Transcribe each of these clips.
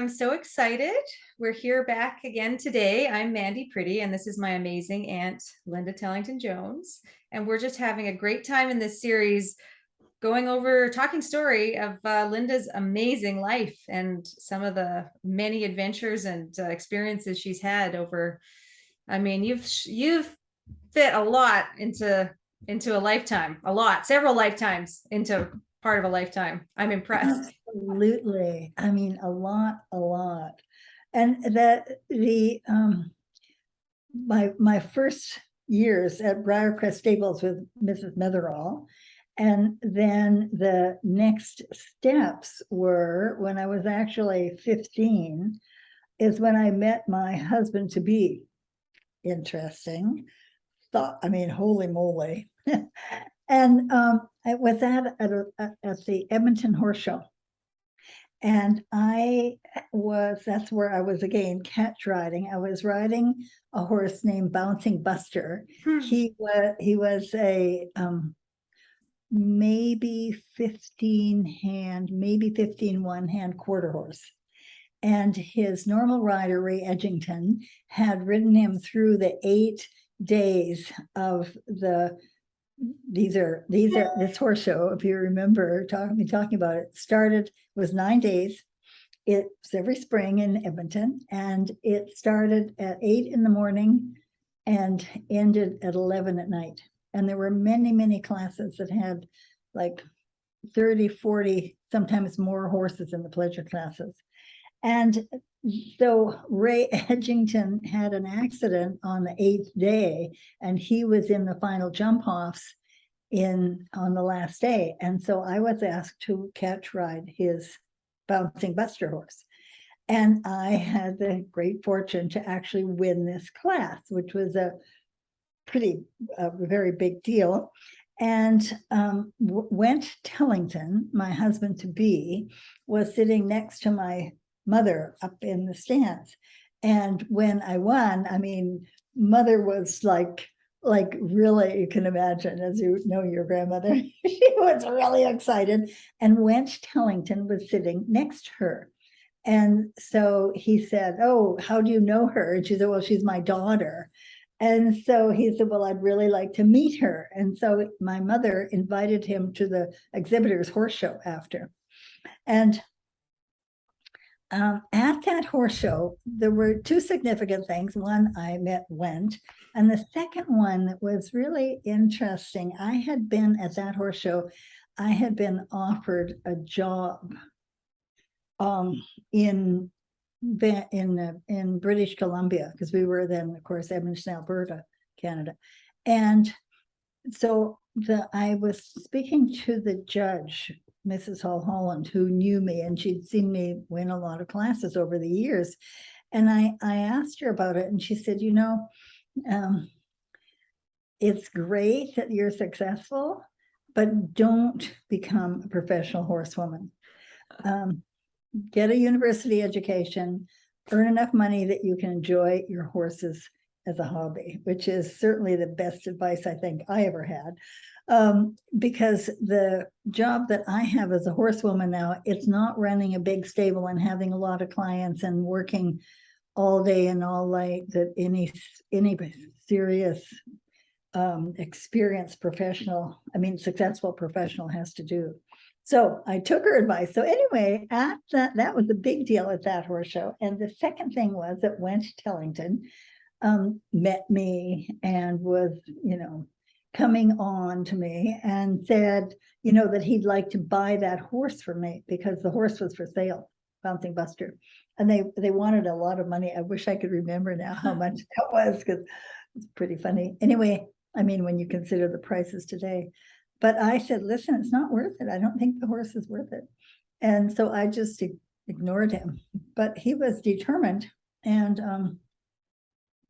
I'm so excited. We're here back again today. I'm Mandy Pretty, and this is my amazing aunt, Linda Tellington-Jones. And we're just having a great time in this series, going over talking story of Linda's amazing life and some of the many adventures and experiences she's had over. I mean, you've fit a lot into a lifetime, a lot, several lifetimes into part of a lifetime. I'm impressed. Absolutely. I mean, a lot. And my first years at Briarcrest Stables with Mrs. Metherall, and then the next steps were when I was actually 15, is when I met my husband to be. Interesting. I mean, holy moly. And I was at the Edmonton Horse Show. And that's where I was again, catch riding. I was riding a horse named Bouncing Buster. He was a maybe 15 one-hand quarter horse. And his normal rider, Ray Edgington, had ridden him through the 8 days of this horse show. If you remember talking about it, was 9 days. It was every spring in Edmonton, and it started at 8 in the morning and ended at 11 at night. And there were many classes that had like 30, 40, sometimes more horses in the pleasure classes. And so Ray Edgington had an accident on the 8th day, and he was in the final jump offs on the last day. And so I was asked to catch ride his Bouncing Buster horse. And I had the great fortune to actually win this class, which was a very big deal. And Went Tellington, my husband to be, was sitting next to my mother up in the stands. And when I won, I mean, mother was like really, you can imagine, as you know your grandmother, she was really excited. And Went Tellington was sitting next to her. And so he said, "Oh, how do you know her?" And she said, "Well, she's my daughter." And so he said, "Well, I'd really like to meet her." And so my mother invited him to the exhibitors horse show after. And at that horse show, there were 2 significant things. One, I met Went, and the second one that was really interesting, I had been at that horse show, I had been offered a job in British Columbia, because we were then, of course, Edmonton, Alberta, Canada. And so I was speaking to the judge, Mrs. Holland, who knew me, and she'd seen me win a lot of classes over the years. And I asked her about it, and she said, it's great that you're successful, but don't become a professional horsewoman. Get a university education, earn enough money that you can enjoy your horses as a hobby, which is certainly the best advice I think I ever had. Because the job that I have as a horsewoman now, it's not running a big stable and having a lot of clients and working all day and all night that any serious experienced professional, successful professional has to do. So I took her advice. So anyway, at that was a big deal at that horse show. And the second thing was that Went Tellington met me and was, coming on to me and said, that he'd like to buy that horse for me because the horse was for sale, Bouncing Buster. And they wanted a lot of money. I wish I could remember now how much that was, because it's pretty funny. Anyway, when you consider the prices today. But I said, "Listen, it's not worth it. I don't think the horse is worth it." And so I just ignored him. But he was determined and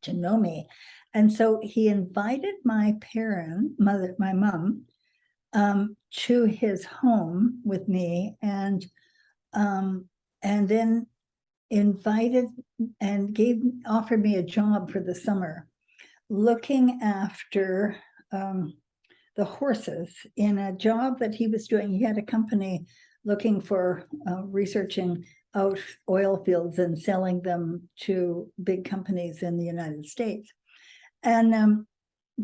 to know me. And so he invited my my mom, to his home with me, and then invited and offered me a job for the summer, looking after the horses in a job that he was doing. He had a company looking for researching out oil fields and selling them to big companies in the United States. And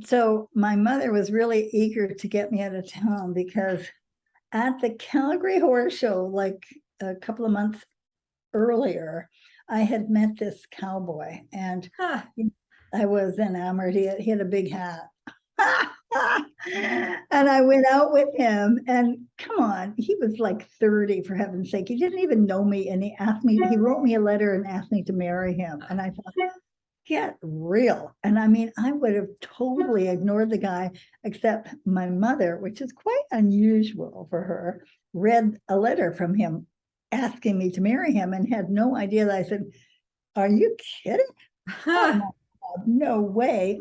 so my mother was really eager to get me out of town because at the Calgary Horse Show, like a couple of months earlier, I had met this cowboy and Huh. I was enamored. He had a big hat. And I went out with him, and come on, he was like 30, for heaven's sake. He didn't even know me, and he wrote me a letter and asked me to marry him. And I thought, get real. And I mean, I would have totally ignored the guy, except my mother, which is quite unusual for her, read a letter from him asking me to marry him and had no idea that I said, are you kidding? Oh my God, no way.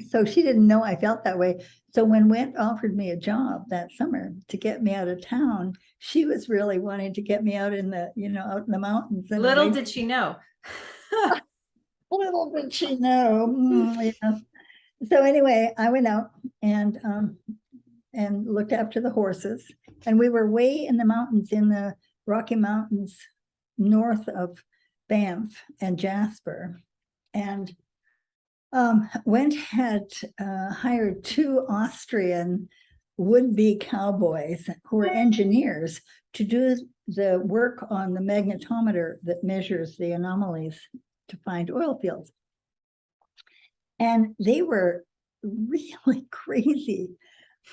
So she didn't know I felt that way. So when Went offered me a job that summer to get me out of town, she was really wanting to get me out in the, out in the mountains. And Little did she know. little did she know. Yeah. So anyway, I went out and looked after the horses, and we were way in the mountains, in the Rocky Mountains, north of Banff and Jasper. And Went had hired two Austrian would-be cowboys who were engineers to do the work on the magnetometer that measures the anomalies to find oil fields. And they were really crazy.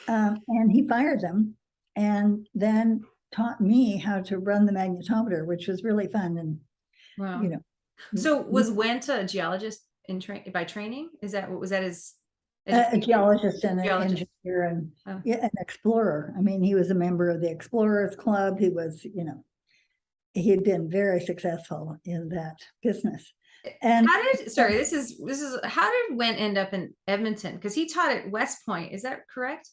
And he fired them and then taught me how to run the magnetometer, which was really fun. And, Wow. you know, So was Went a geologist by training? Is that what was that his a geologist and an Geologist. engineer and Oh. yeah, an explorer. I mean, he was a member of the Explorers Club. He was, he had been very successful in that business. And how did this is how did Went end up in Edmonton? Because he taught at West Point, is that correct?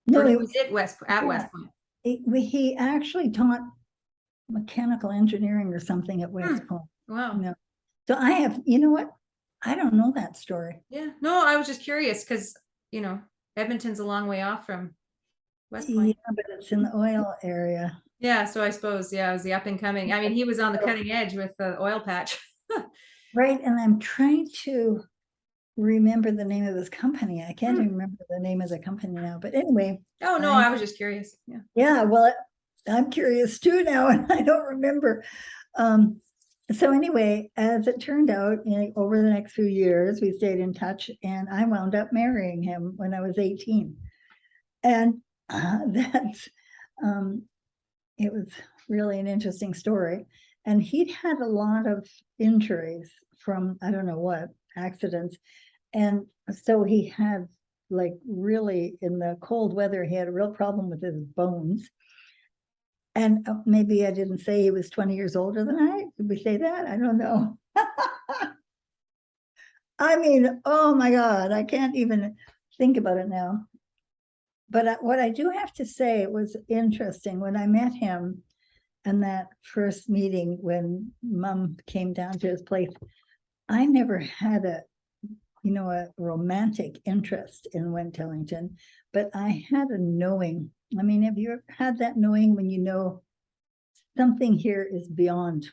no, Or he was it West Point? he actually taught mechanical engineering or something at West Point. Wow. No. So I have, you know what? I don't know that story. Yeah. No, I was just curious because, Edmonton's a long way off from West Point. Yeah, but it's in the oil area. Yeah, so I suppose, it was the up and coming. I mean, he was on the cutting edge with the oil patch. Right, and I'm trying to remember the name of this company. I can't even remember the name of the company now, but anyway. Oh, no, I was just curious. Yeah. Yeah, well, I'm curious too now, and I don't remember. So anyway, as it turned out, over the next few years, we stayed in touch, and I wound up marrying him when I was 18. And that's, it was really an interesting story. And he'd had a lot of injuries from, I don't know what, accidents. And so he had, like, really, in the cold weather, he had a real problem with his bones. And maybe I didn't say he was 20 years older than I. Did we say that? I don't know. I mean, oh my God, I can't even think about it now. But what I do have to say, it was interesting when I met him and that first meeting when Mom came down to his place. I never had a romantic interest in Went Tellington, but I had a knowing. I mean, have you ever had that knowing when you know something here is beyond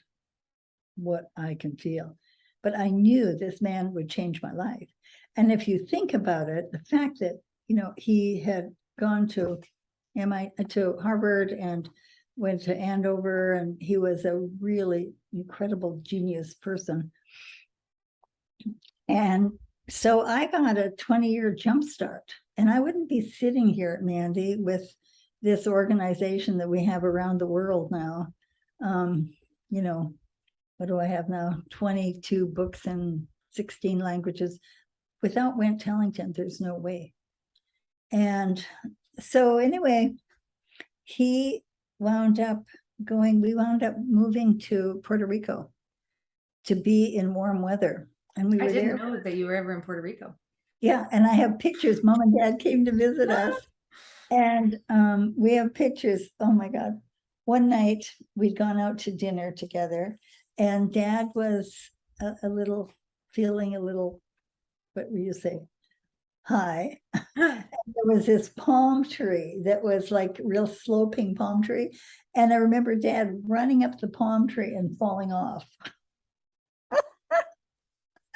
what I can feel? But I knew this man would change my life. And if you think about it, the fact that, he had gone to Harvard and went to Andover, and he was a really incredible genius person. And so I got a 20-year jump start, and I wouldn't be sitting here, Mandy, with this organization that we have around the world now. What do I have now? 22 books in 16 languages. Without Went Tellington, there's no way. And so anyway, we wound up moving to Puerto Rico to be in warm weather. And we were there. I didn't know that you were ever in Puerto Rico. Yeah, and I have pictures. Mom and Dad came to visit us. And we have pictures. Oh my God. One night we'd gone out to dinner together, and Dad was feeling a little, what will you say, high. There was this palm tree that was like real sloping palm tree. And I remember Dad running up the palm tree and falling off.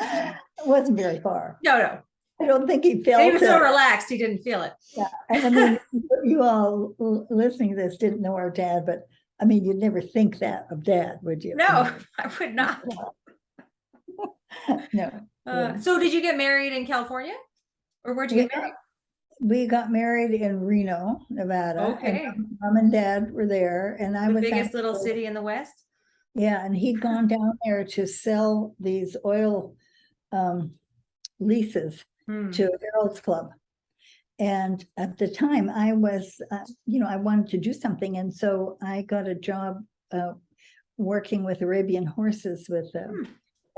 It wasn't very far. No. I don't think he He felt was so it. relaxed, he didn't feel it. Yeah. And I mean, you all listening to this didn't know our dad, but I mean, you'd never think that of Dad, would you? No, I would not. No. So did you get married in California? Or where'd you We get married? we got married in Reno, Nevada, and Okay. Mom and Dad were there, and I The was biggest little actually, city in the West? yeah, and he'd gone down there to sell these oil leases Hmm. to Harold's Club. And at the time, I was, I wanted to do something, and so I got a job working with Arabian horses with the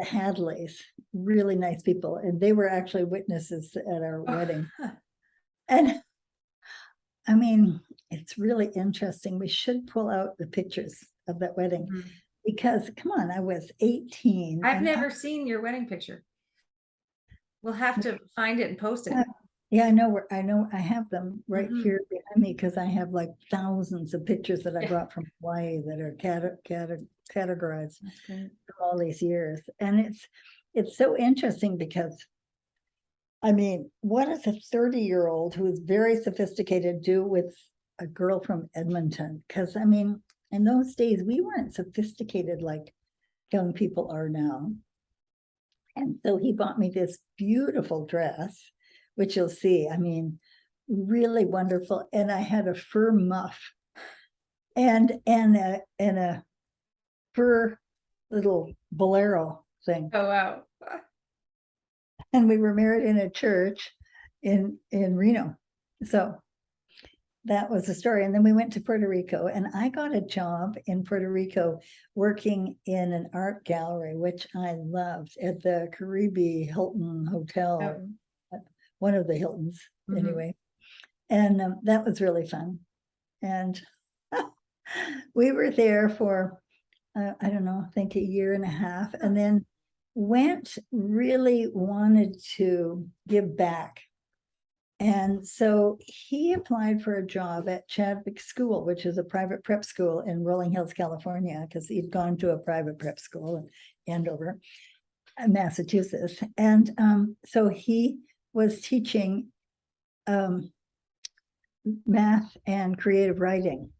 Hadleys, really nice people, and they were actually witnesses at our wedding. And I mean, it's really interesting. We should pull out the pictures of that wedding Mhm. because, come on, I was 18. I've and never seen your wedding picture. We'll have to find it and post it. Yeah, I know where I have them right Mhm. here behind me because I have like thousands of pictures that I Yeah. brought from Hawaii that are categorized That's great. from all these years. And it's so interesting because I mean, what does a 30-year-old who is very sophisticated do with a girl from Edmonton? Because I mean, in those days, we weren't sophisticated like young people are now. And so he bought me this beautiful dress, which you'll see. I mean, really wonderful. And I had a fur muff and a fur little bolero thing. Oh, wow. And we were married in a church in Reno. So that was the story. And then we went to Puerto Rico, and I got a job in Puerto Rico working in an art gallery, which I loved, at the Caribe Hilton Hotel, one of the Hiltons, anyway. And that was really fun. And we were there for, I don't know, I think a year and a half, and then really wanted to give back. And so he applied for a job at Chadwick School, which is a private prep school in Rolling Hills, California, because he'd gone to a private prep school in Andover, Massachusetts. And so he was teaching math and creative writing.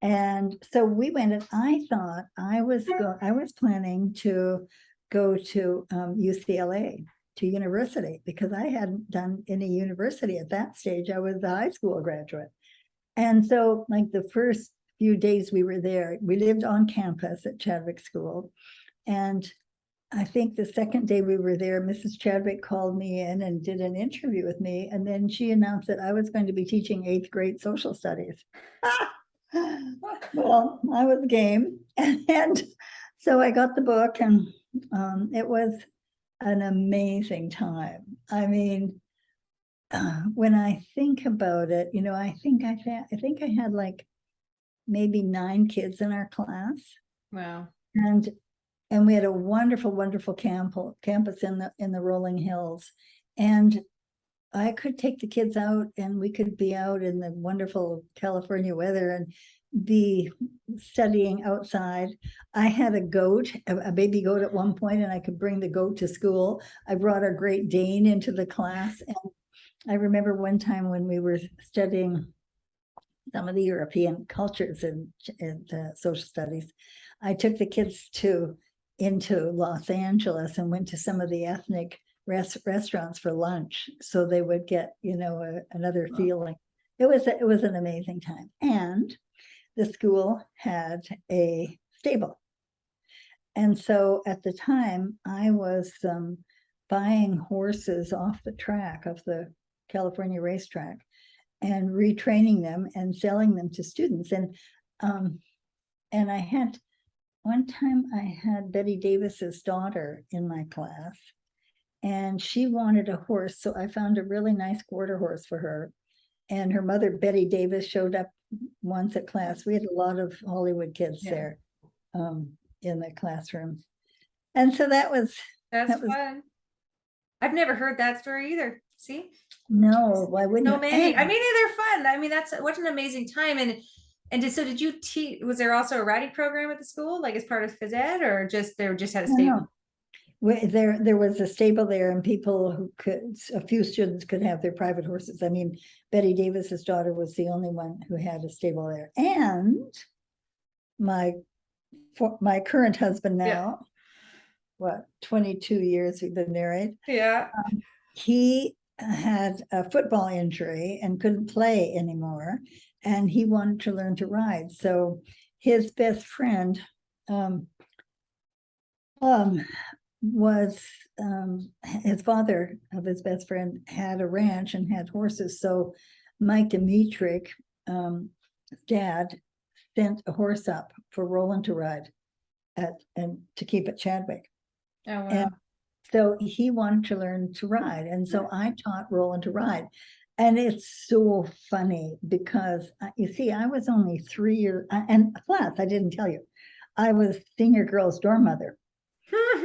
And so we went, and I thought I was planning to go to UCLA, to university, because I hadn't done any university at that stage. I was a high school graduate. And so like the first few days we were there, we lived on campus at Chadwick School. And I think the second day we were there, Mrs. Chadwick called me in and did an interview with me. And then she announced that I was going to be teaching 8th grade social studies. Well, I was game. And so I got the book, and it was an amazing time. I mean, when I think about it, I think I had like maybe 9 kids in our class. Wow. And we had a wonderful, wonderful campus in the Rolling Hills. And I could take the kids out, and we could be out in the wonderful California weather and be studying outside. I had a goat, a baby goat at one point, and I could bring the goat to school. I brought our Great Dane into the class. And I remember one time when we were studying some of the European cultures in social studies, I took the kids into Los Angeles and went to some of the ethnic restaurants for lunch, so they would get another feeling. It was an amazing time. And the school had a stable, and so at the time I was buying horses off the track of the California racetrack and retraining them and selling them to students. And I had one time I had Betty Davis's daughter in my class, and she wanted a horse. So I found a really nice quarter horse for her. And her mother, Betty Davis, showed up once at class. We had a lot of Hollywood kids there in the classroom. And so that was fun. I've never heard that story either. See? No, why wouldn't So you? many. I mean, they're fun. I mean, that's what an amazing time. So did you teach, was there also a riding program at the school, like as part of phys ed, or just they just had a stable? No, there was a stable there, and people who could, a few students could have their private horses. I mean, Betty Davis's daughter was the only one who had a stable there. And my current husband Yeah. now, what, 22 years we've been married, Yeah. he had a football injury and couldn't play anymore, and he wanted to learn to ride. So his best friend was his father of his best friend had a ranch and had horses. So Mike Dimitrick, dad, sent a horse up for Roland to ride and to keep at Chadwick. Oh, wow. And so he wanted to learn to ride. And so I taught Roland to ride. And it's so funny because you see, I was only 3 years, and plus, I didn't tell you, I was senior girls' dorm mother.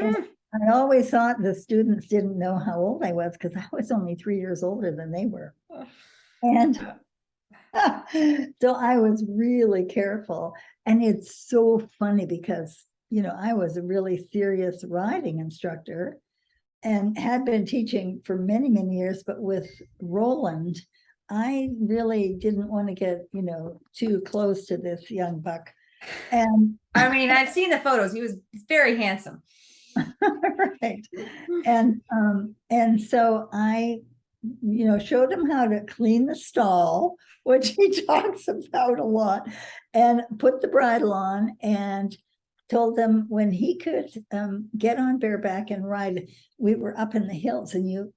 And I always thought the students didn't know how old I was because I was only 3 years older than they were. And so I was really careful. And it's so funny because, you know, I was a really serious riding instructor and had been teaching for many, many years. But with Roland, I really didn't want to get, you know, too close to this young buck. And I mean, I've seen the photos. He was very handsome. right. And so I, you know, showed him how to clean the stall, which he talks about a lot, and put the bridle on, and told them when he could get on bareback and ride. We were up in the hills, and you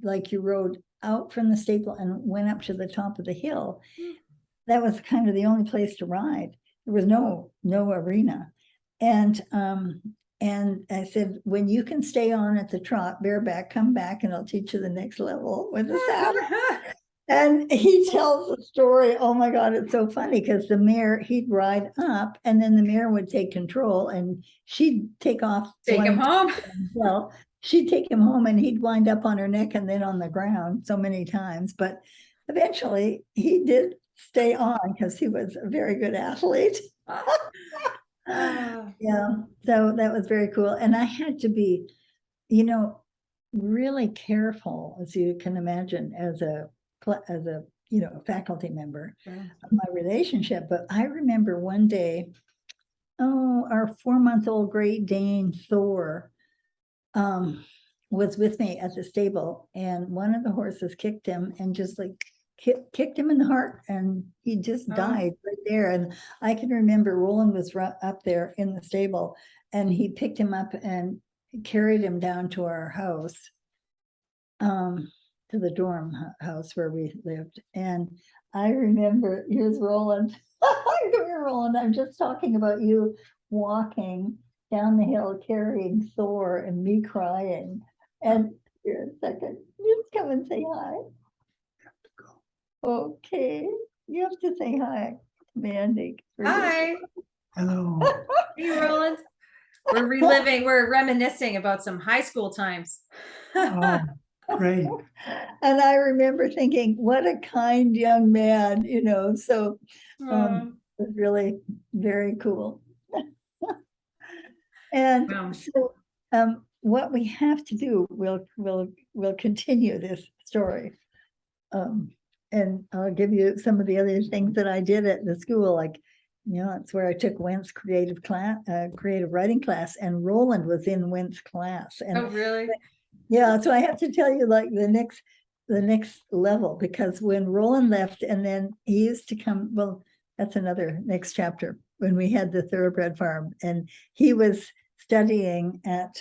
rode out from the stable and went up to the top of the hill. That was kind of the only place to ride. There was no arena. And I said, when you can stay on at the trot bareback, come back and I'll teach you the next level with the saddle. And he tells the story. Oh my God, it's so funny because the mare, he'd ride up and then the mare would take control and she'd take off. Take him home. Well, she'd take him home and he'd wind up on her neck and then on the ground so many times. But eventually he did stay on because he was a very good athlete. Yeah, so that was very cool. And I had to be, you know, really careful, as you can imagine, as a you know, faculty member of my relationship. But I remember one day, our 4-month-old Great Dane Thor was with me at the stable, and one of the horses kicked him and just like kicked him in the heart, and he just died right there. And I can remember Roland was up there in the stable, and he picked him up and carried him down to our house, to the dorm house where we lived. And I remember, here's Roland. Come here, Roland. I'm just talking about you walking down the hill carrying Thor and me crying. And here a second, just come and say hi. Okay, you have to say hi, Mandy. Hi. Hello. Hey, Roland. We're reliving, we're reminiscing about some high school times. Oh, great. And I remember thinking, what a kind young man, you know, so it was really very cool. And Wow. so what we have to do, we'll continue this story. And I'll give you some of the other things that I did at the school, like, you know, it's where I took Went's creative writing class, and Roland was in Went's class. And Oh, really? yeah, so I have to tell you like the next level, because when Roland left, and then he used to come, well, that's another next chapter, when we had the thoroughbred farm, and he was studying at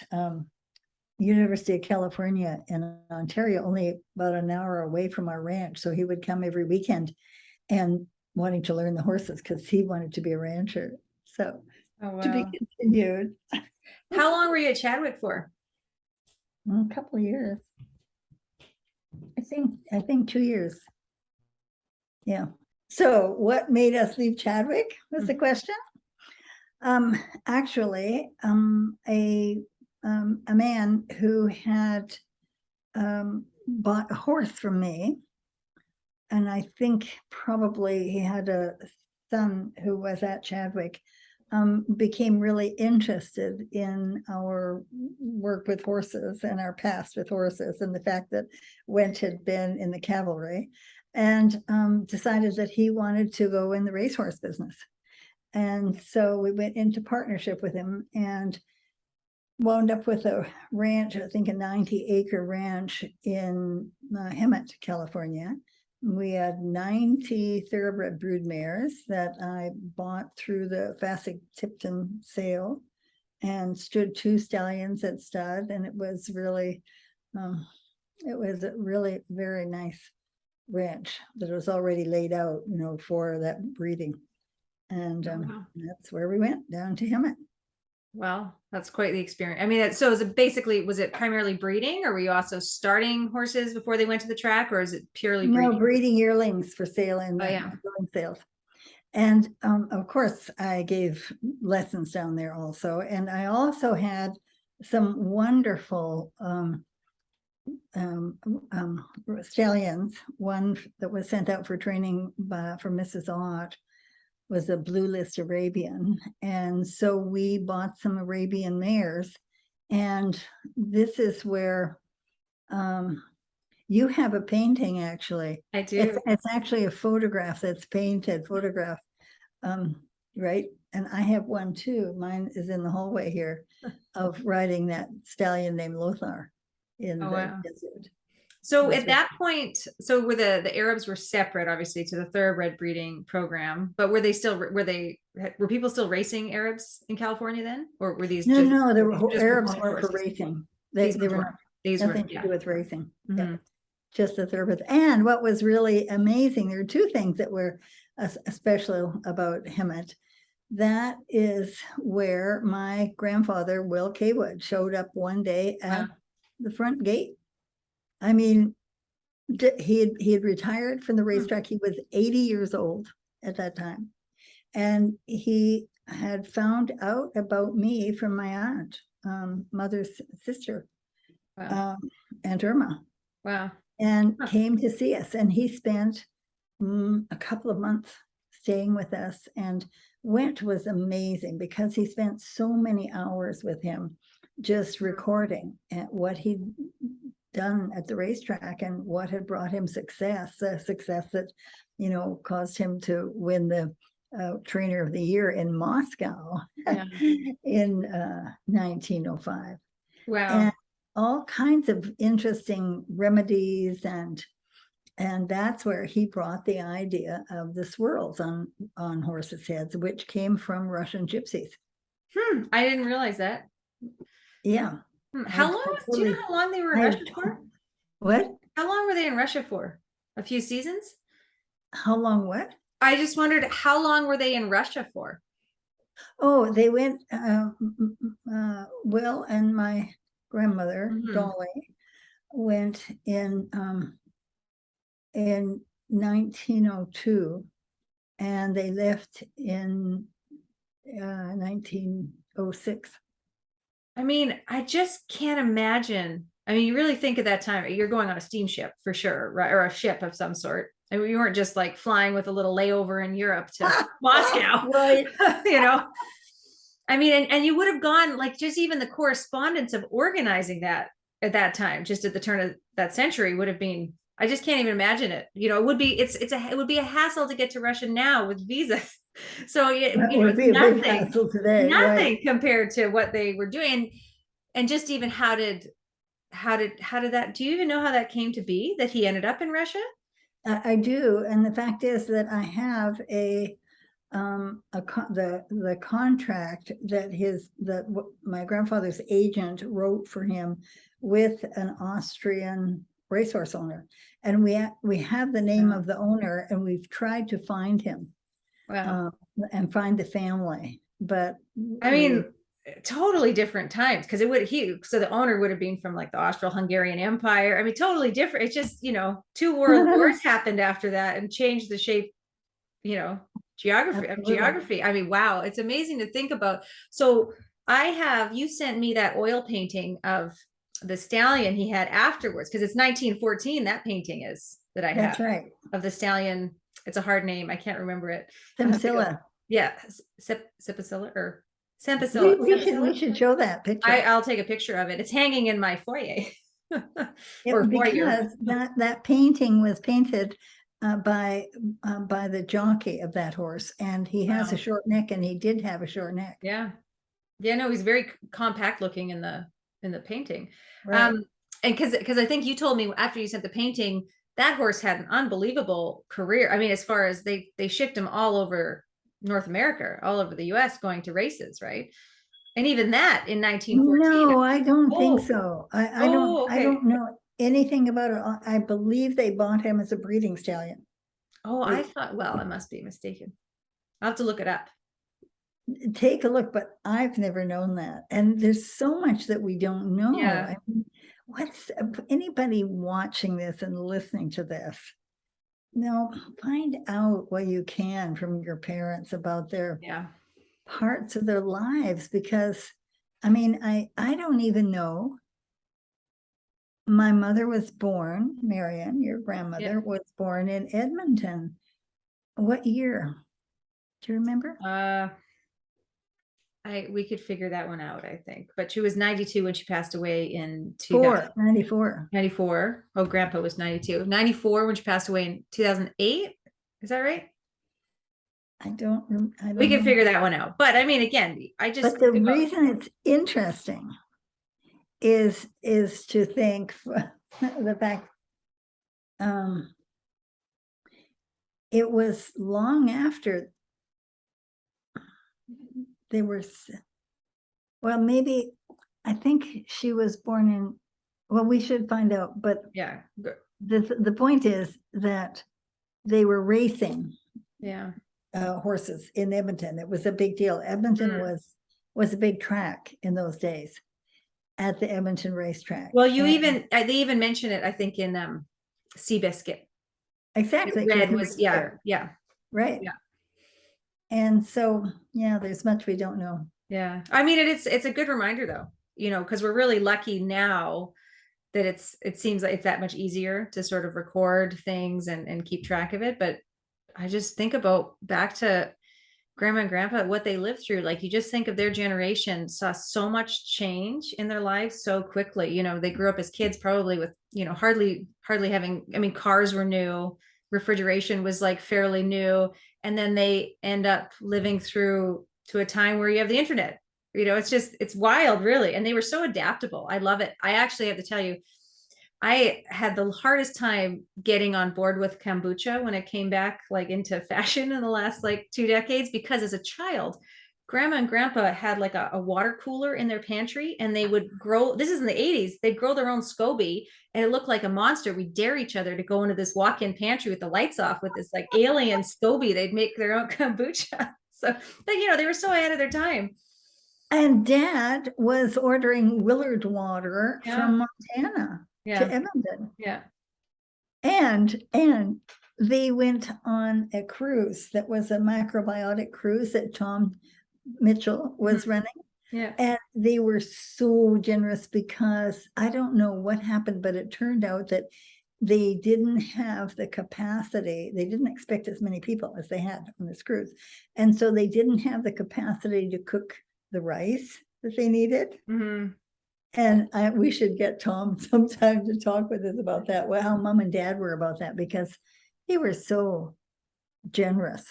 University of California in Ontario, only about an hour away from our ranch. So he would come every weekend and wanting to learn the horses because he wanted to be a rancher. So to be continued. How long were you at Chadwick for? A couple of years. I think 2 years. Yeah. So what made us leave Chadwick was the question. Actually, a man who had bought a horse from me. And I think probably he had a son who was at Chadwick, became really interested in our work with horses and our past with horses and the fact that Went had been in the cavalry, and decided that he wanted to go in the racehorse business. And so we went into partnership with him and wound up with a ranch, I think a 90-acre ranch in Hemet, California. We had 90 thoroughbred brood mares that I bought through the Fassig-Tipton sale, and stood 2 stallions at stud. And it was really a really very nice ranch that was already laid out, for that breeding. And Wow. that's where we went, down to Hemet. Well, that's quite the experience. I mean, so is it basically, was it primarily breeding, or were you also starting horses before they went to the track, or is it purely No, breeding? breeding yearlings for sale in Oh, the yeah. yearling sales. And of course, I gave lessons down there also. And I also had some wonderful stallions. One that was sent out for training from Mrs. Ott was a Blue List Arabian. And so we bought some Arabian mares. And this is where you have a painting, actually. I do. It's actually a photograph that's painted photograph, right? And I have one too. Mine is in the hallway here, of riding that stallion named Lothar in Oh, the wow. desert. So That's at that point, so were the Arabs were separate, obviously, to the thoroughbred breeding program, but were people still racing Arabs in California then, or were these No, just no, the just Arabs performance weren't for horses? racing. These They ones were weren't. These nothing were, to yeah. do with racing. Yeah, Mhm. just the thoroughbreds. And what was really amazing, there are 2 things that were special about Hemet. That is where my grandfather, Will Kaywood, showed up one day at Wow. the front gate. I mean, he had retired from the racetrack. He was 80 years old at that time. And he had found out about me from my aunt, mother's sister, Wow. Aunt Irma, Wow. and Huh. came to see us. And he spent a couple of months staying with us. And Went was amazing because he spent so many hours with him, just recording at what he'd done at the racetrack and what had brought him success that caused him to win the trainer of the year in Moscow Yeah. in 1905. Wow. And all kinds of interesting remedies, and that's where he brought the idea of the swirls on horses' heads, which came from Russian gypsies. I didn't realize that. Yeah. How long do you know how long they were in Russia for? What? How long were they in Russia for? A few seasons? How long what? I just wondered, how long were they in Russia for? Oh, they went, Will and my grandmother, Mhm. Dolly, went in 1902, and they left in 1906. I mean, I just can't imagine. I mean, you really think at that time, you're going on a steamship for sure, right? Or a ship of some sort. I mean, you weren't just like flying with a little layover in Europe to Moscow, Right. I mean, and you would have gone like just even the correspondence of organizing that at that time, just at the turn of that century, would have been. I just can't even imagine it. It would be it would be a hassle to get to Russia now with visas. So That would be a big hassle today, right? nothing compared to what they were doing. And just even how did that, do you even know how that came to be, that he ended up in Russia? I do, and the fact is that I have the contract that my grandfather's agent wrote for him with an Austrian racehorse owner, and we have the name of the owner, and we've tried to find him. Wow. And find the family, but I mean, totally different times, because so the owner would have been from like the Austro-Hungarian Empire. I mean, totally different. It's just, 2 world wars happened after that and changed the shape, geography. I mean, wow, it's amazing to think about. So you sent me that oil painting of the stallion he had afterwards, because it's 1914, that painting is that I That's have right. of the stallion. It's a hard name, I can't remember it. I'll have to go- Temsilla. Yeah, Sipacilla or We, Sempacilla. we should show that picture. I'll take a picture of it. It's hanging in my foyer. Or foyer. Because that painting was painted by the jockey of that horse, and he has a Wow. short neck, and he did have a short neck. Yeah. Yeah, no, he's very compact looking in the painting. Right. And because I think you told me after you sent the painting, that horse had an unbelievable career. I mean, as far as they shipped him all over North America, all over the US going to races, right? And even that in 1914. No, I don't think Oh. so. I Oh, okay. don't know anything about it. I believe they bought him as a breeding stallion. Oh, I thought, well, I must be mistaken. I'll have to look it up. Take a look, but I've never known that. And there's so much that we don't know. Yeah. I mean, what's anybody watching this and listening to this? No, find out what you can from your parents about their Yeah. parts of their lives, because I mean, I don't even know. My mother was born, Marion, your grandmother was born in Edmonton. What year? Do you remember? We could figure that one out, I think. But she was 92 when she passed away in 94. 94. Oh, grandpa was 92. 94 when she passed away in 2008. Is that right? I don't We can know. figure that one out. But I mean, again, I just But the reason it's interesting is to think the fact it was long after they were, well, maybe I think she was born in, well, we should find out, but yeah. the point is that they were racing horses in Edmonton. It was a big deal. Edmonton was a big track in those days at the Edmonton racetrack. Well, they even mention it, I think, in Seabiscuit. Exactly. Red was right. Yeah. And so there's much we don't know. Yeah, I mean, it's a good reminder though, because we're really lucky now that it seems like it's that much easier to sort of record things and keep track of it. But I just think about back to grandma and grandpa, what they lived through. Like, you just think of their generation saw so much change in their lives so quickly. They grew up as kids probably with, hardly having, I mean, cars were new, refrigeration was like fairly new. And then they end up living through to a time where you have the internet. It's wild, really. And they were so adaptable. I love it. I actually have to tell you, I had the hardest time getting on board with kombucha when it came back like into fashion in the last like 2 decades, because as a child, grandma and grandpa had like a water cooler in their pantry, and they would grow, this is in the 80s, they'd grow their own SCOBY, and it looked like a monster. We'd dare each other to go into this walk-in pantry with the lights off with this like alien SCOBY. They'd make their own kombucha. So, but they were so ahead of their time. And Dad was ordering Willard water from Montana to Edmonton. Yeah. And they went on a cruise that was a macrobiotic cruise that Tom Mitchell was running. Yeah. And they were so generous, because I don't know what happened, but it turned out that they didn't have the capacity. They didn't expect as many people as they had on this cruise. And so they didn't have the capacity to cook the rice that they needed. Mm-hmm. And we should get Tom sometime to talk with us about that. Well, how Mom and Dad were about that, because they were so generous.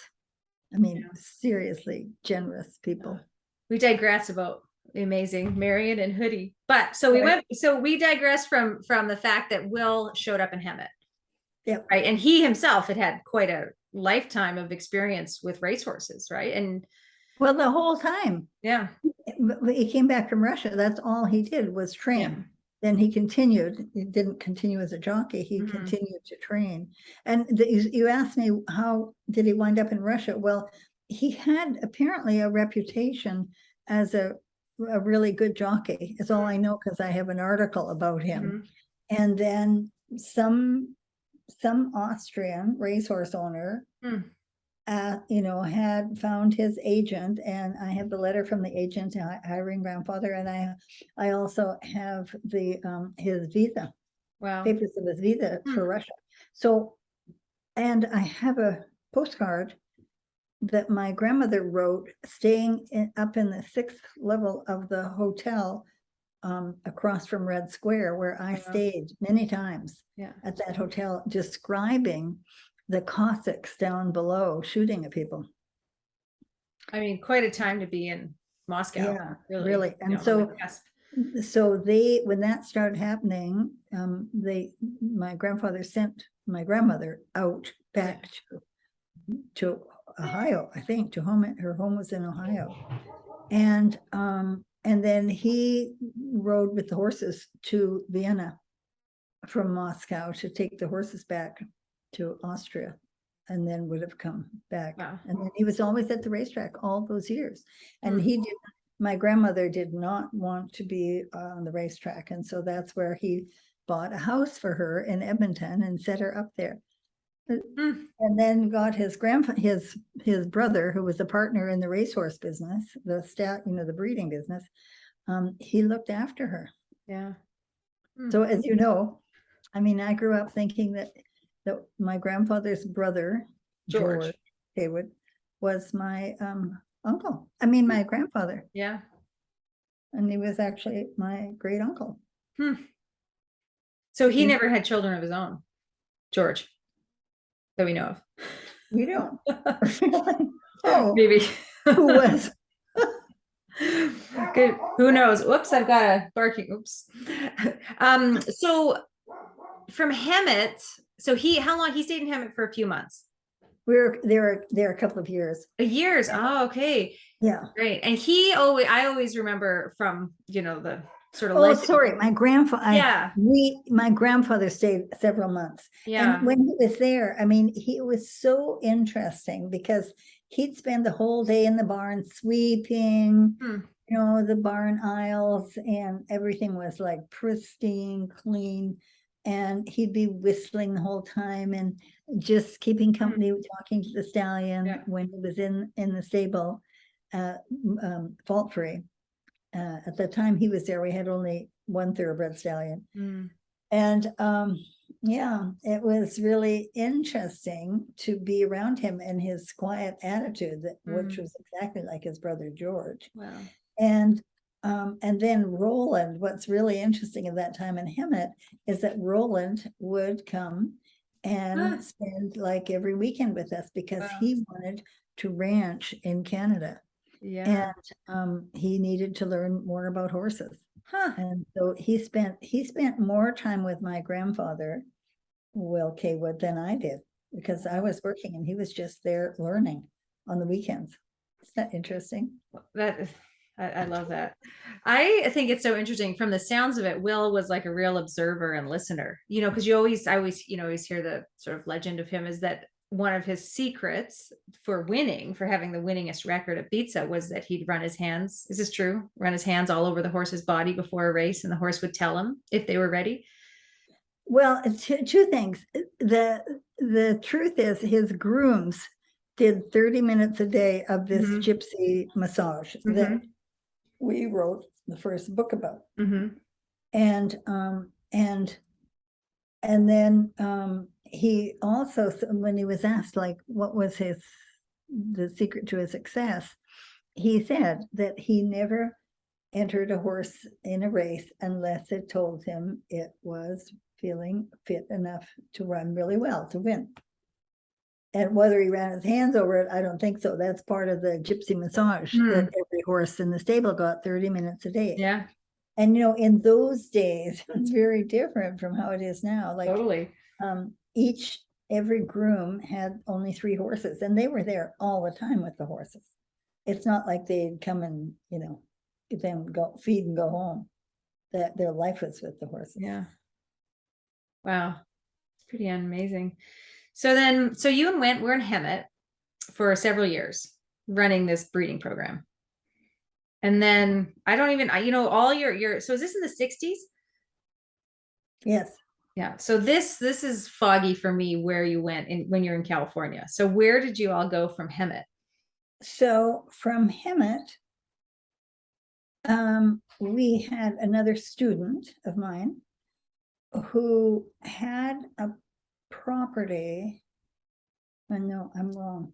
I mean, seriously generous people. We digress about the amazing Marion and Hoodie, but we digress from the fact that Will showed up in Hemet. Yep. Right. And he himself had quite a lifetime of experience with racehorses. Right. And well, the whole time. Yeah. He came back from Russia. That's all he did was train. Yeah. Then he continued. He didn't continue as a jockey. He continued to train. And you asked me, how did he wind up in Russia? Well, he had apparently a reputation as a really good jockey. Is all I know, because I have an article about him. And then some Austrian racehorse owner had found his agent, and I have the letter from the agent hiring grandfather, and I also have his visa, Wow. papers of his visa for Russia. So, and I have a postcard that my grandmother wrote, staying up in the 6th level of the hotel across from Red Square, where I stayed many times at that hotel, describing the Cossacks down below shooting at people. I mean, quite a time to be in Moscow. Yeah, really. really. And on the cusp. so when that started happening, my grandfather sent my grandmother out back to Ohio, I think, to home. Her home was in Ohio. And then he rode with the horses to Vienna from Moscow to take the horses back to Austria, and then would have come back. Wow. And then he was always at the racetrack all those years. And my grandmother did not want to be on the racetrack. And so that's where he bought a house for her in Edmonton and set her up there. And then got his brother, who was a partner in the racehorse business, the breeding business. He looked after her. Yeah. So as you know, I mean, I grew up thinking that my grandfather's brother, George Haywood, was my uncle. I mean, my grandfather. Yeah. And he was actually my great uncle. So he never had children of his own, George, that we know of. We don't. Oh, Maybe. who was? Good. Who knows? Whoops, I've got a barking. Oops. So from Hemet, so how long he stayed in Hemet for a few months? We were there a couple of years. Years. Oh, okay. Yeah. Great. And I always remember from, the sort of. Oh, sorry. My grandfather. My grandfather stayed several months. Yeah. And when he was there, I mean, he was so interesting because he'd spend the whole day in the barn sweeping, the barn aisles, and everything was like pristine, clean. And he'd be whistling the whole time and just keeping company, talking to the stallion when he was in the stable, fault free. At the time he was there, we had only one thoroughbred stallion. And it was really interesting to be around him and his quiet attitude, which was exactly like his brother George. Wow. And then Roland, what's really interesting at that time in Hemet is that Roland would come and spend like every weekend with us because he wanted to ranch in Canada. Yeah. And he needed to learn more about horses. And so he spent more time with my grandfather, Will Kaywood, than I did, because I was working and he was just there learning on the weekends. Isn't that interesting? I love that. I think it's so interesting. From the sounds of it, Will was like a real observer and listener, because I always hear the sort of legend of him is that one of his secrets for having the winningest record at Pizza was that he'd run his hands. Is this true? Run his hands all over the horse's body before a race, and the horse would tell him if they were ready. Well, two things. The truth is his grooms did 30 minutes a day of this gypsy massage that we wrote the first book about. And then he also, when he was asked like what was the secret to his success, he said that he never entered a horse in a race unless it told him it was feeling fit enough to run really well to win. And whether he ran his hands over it, I don't think so. That's part of the gypsy massage that every horse in the stable got 30 minutes a day. Yeah. And in those days, it's very different from how it is now. Like totally. Every groom had only 3 horses, and they were there all the time with the horses. It's not like they'd come and then go feed and go home. That their life was with the horses. Yeah. Wow, it's pretty amazing. So you and Went were in Hemet for several years running this breeding program. And then all your so is this in the 60s? Yes. Yeah. So this is foggy for me where you went when you're in California. So where did you all go from Hemet? So from Hemet, we had another student of mine who had a property. No, I'm wrong.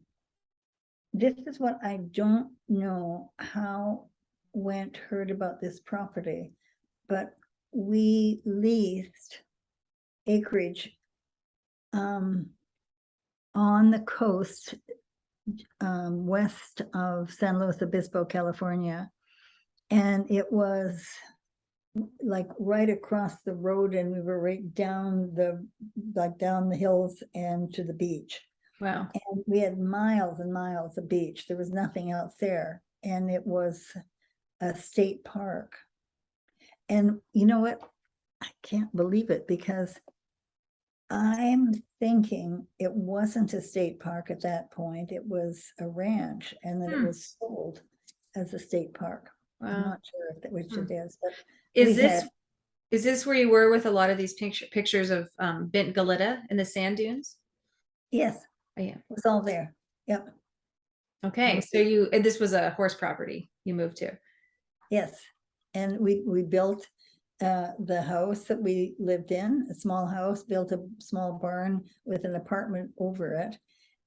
This is what I don't know how Went heard about this property, but we leased acreage on the coast west of San Luis Obispo, California. And it was like right across the road, and we were right down down the hills and to the beach. Wow. And we had miles and miles of beach. There was nothing else there. And it was a state park. And you know what? I can't believe it, because I'm thinking it wasn't a state park at that point. It was a ranch, and then it was sold as a state park. I'm Wow. not sure if which it is, but Is we this had- is this where you were with a lot of these pictures of Bent Galita in the sand dunes? yes, Oh, yeah. it was all there. Yep. Okay. So this was a horse property you moved to. Yes. And we built the house that we lived in, a small house, built a small barn with an apartment over it.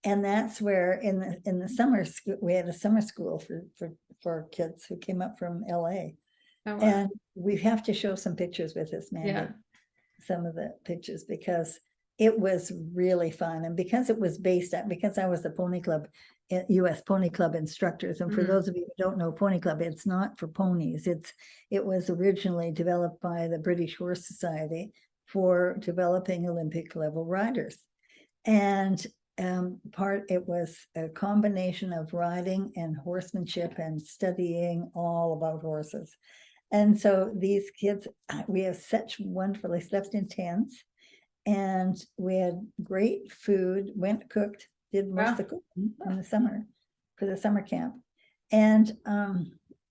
And that's where in the summer school, we had a summer school for kids who came up from LA. Oh, wow. And we have to show some pictures with this, Mandy. Yeah. Some of the pictures, because it was really fun. And because it was based on, because I was a pony club, US Pony Club instructors. And for those of you who don't know Pony Club, it's not for ponies. It was originally developed by the British Horse Society for developing Olympic level riders. And it was a combination of riding and horsemanship and studying all about horses. And so these kids, we have such wonderfully slept in tents, and we had great food, cooked, did most of the cooking in the summer for the summer camp. And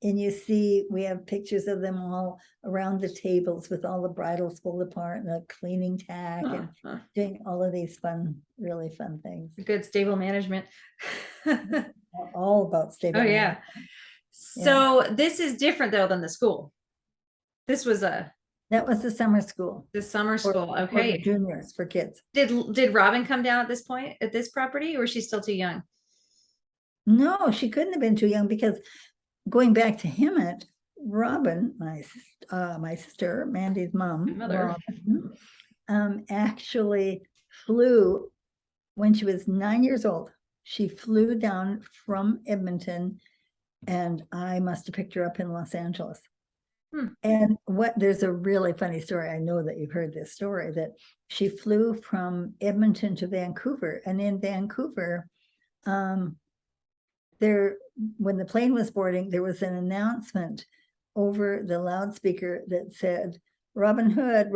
you see, we have pictures of them all around the tables with all the bridles pulled apart and the cleaning tack and doing all of these really fun things. Good stable management. All about stable management. So this is different though than the school. That was the summer school. The summer school. Okay. For juniors, for kids. Did Robin come down at this point at this property, or was she still too young? No, she couldn't have been too young, because going back to Hemet, Robin, my sister, Mandy's mom, Robin, actually flew when she was 9 years old. She flew down from Edmonton, and I must have picked her up in Los Angeles. And there's a really funny story. I know that you've heard this story, that she flew from Edmonton to Vancouver, and in Vancouver, when the plane was boarding, there was an announcement over the loudspeaker that said, Robin Hood,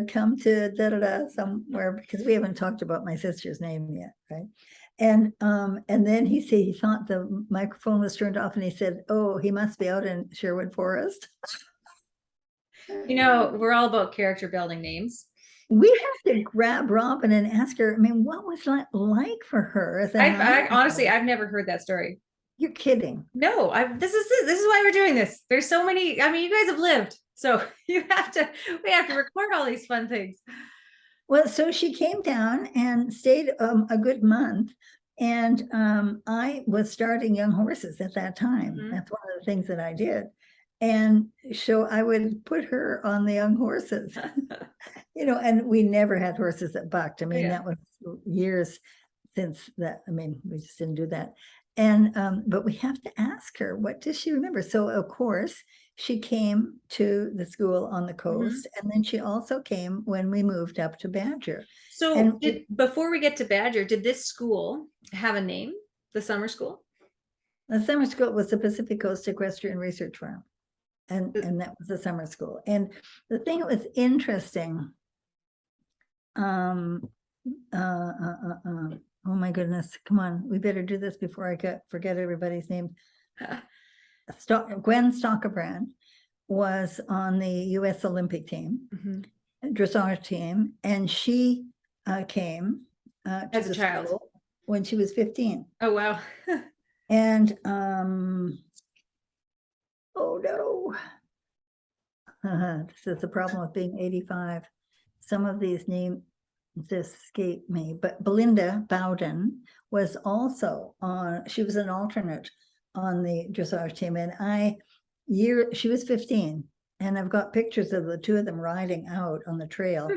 come to da-da-da somewhere, because we haven't talked about my sister's name yet, right? And then he thought the microphone was turned off, and he said, oh, he must be out in Sherwood Forest. You know, we're all about character building names. We have to grab Robin and ask her, I mean, what was that like for her? Honestly, I've never heard that story. You're kidding. No, this is why we're doing this. There's so many, I mean, you guys have lived, so we have to record all these fun things. Well, so she came down and stayed a good month. And I was starting young horses at that time. That's one of the things that I did. And so I would put her on the young horses, and we never had horses that bucked. I mean, that was years since that. I mean, we just didn't do that. And, but we have to ask her, what does she remember? So of course, she came to the school on the coast, and then she also came when we moved up to Badger. So before we get to Badger, did this school have a name, the summer school? The summer school was the Pacific Coast Equestrian Research Farm. And that was the summer school. And the thing that was interesting, oh my goodness, come on, we better do this before I forget everybody's name. Gwen Stockerbrand was on the US Olympic team. dressage team, and she came to As a the child. school when she was 15. Oh, wow. And oh no, this is the problem with being 85. Some of these names escape me, but Belinda Bowden was also on, she was an alternate on the dressage team, and she was 15, and I've got pictures of the two of them riding out on the trail.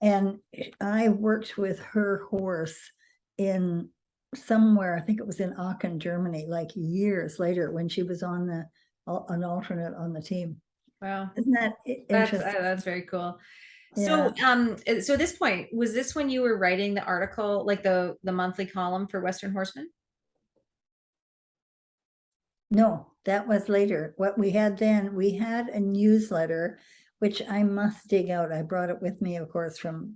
And I worked with her horse in somewhere, I think it was in Aachen, Germany, like years later when she was on an alternate on the team. Wow. Isn't that interesting? That's very cool. Yeah. So at this point, was this when you were writing the article, like the monthly column for Western Horseman? No, that was later. What we had then, we had a newsletter, which I must dig out. I brought it with me, of course, from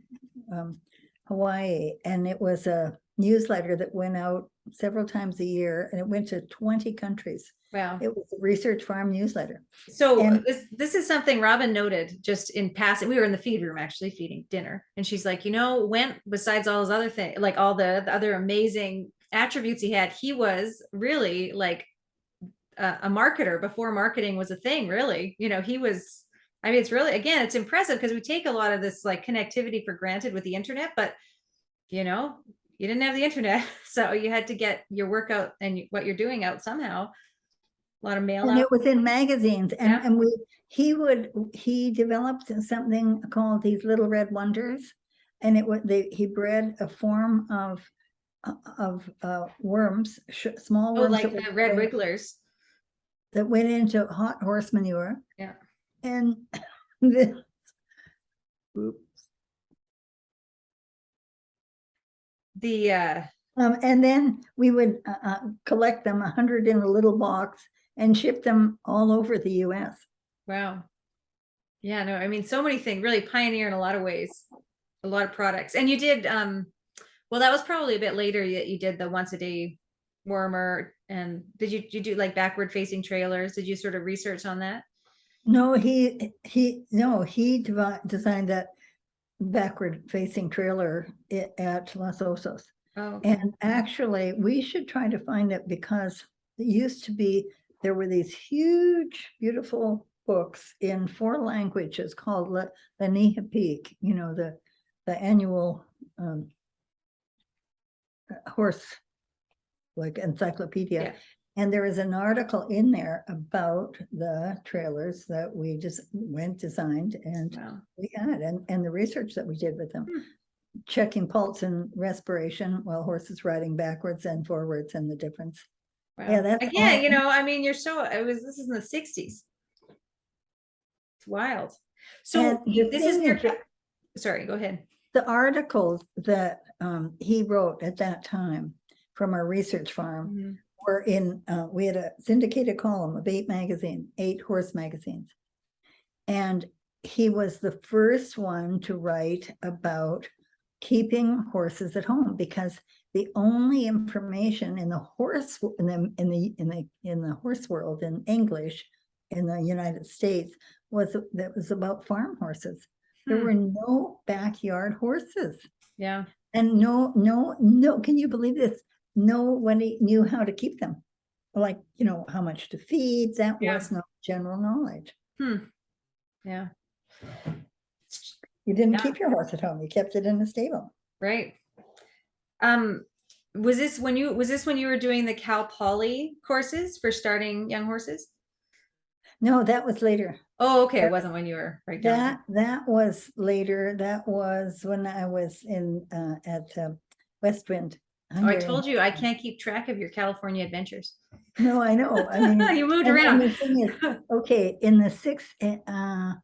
Hawaii, and it was a newsletter that went out several times a year, and it went to 20 countries. Wow. It was a research farm newsletter. So And- this is something Robin noted just in passing. We were in the feed room actually feeding dinner, and she's like, Went besides all his other things, like all the other amazing attributes he had, he was really like a marketer before marketing was a thing, really. He was, I mean, it's really, again, it's impressive because we take a lot of this like connectivity for granted with the internet, but you didn't have the internet. So you had to get your work out and what you're doing out somehow. A lot of mail And out. it was in magazines, and, Yeah. he developed something called these Little Red Wonders, and he bred a form of worms, small Oh, worms like the red wigglers. that went into hot horse manure. Yeah. And the, and then we would collect them 100 in a little box and ship them all over the US. Wow. Yeah, no, I mean, so many things, really pioneer in a lot of ways, a lot of products. And you did, well, that was probably a bit later that you did the once a day warmer. And did you do like backward facing trailers? Did you sort of research on that? No, he designed that backward facing trailer at Los Osos. Oh, okay. And actually, we should try to find it, because it used to be, there were these huge, beautiful books in 4 languages called Peak, the annual horse like encyclopedia. Yeah. And there is an article in there about the trailers that we just designed, and Wow. we had, and the research that we did with them, checking pulse and respiration while horses riding backwards and forwards, and the difference. Wow. Yeah, that's Again, all. I mean, this is in the 60s. It's wild. So this is sorry, go ahead. The articles that he wrote at that time from our research farm were in, we had a syndicated column of 8 horse magazines. And he was the first one to write about keeping horses at home, because the only information in the horse world in English in the United States was about farm horses. There were no backyard horses. Yeah. And no, can you believe this? Nobody knew how to keep them. Like, how much to feed, that was not general knowledge. Yeah. You didn't keep your horse at home, you kept it in the stable. Right. Was this when you were doing the Cal Poly courses for starting young horses? No, that was later. Oh, okay. It wasn't when you were right down. That was later. That was when I was at Westwind. Oh, I told you I can't keep track of your California adventures. No, I know. I mean, you moved around. The thing is, okay, in the 6th,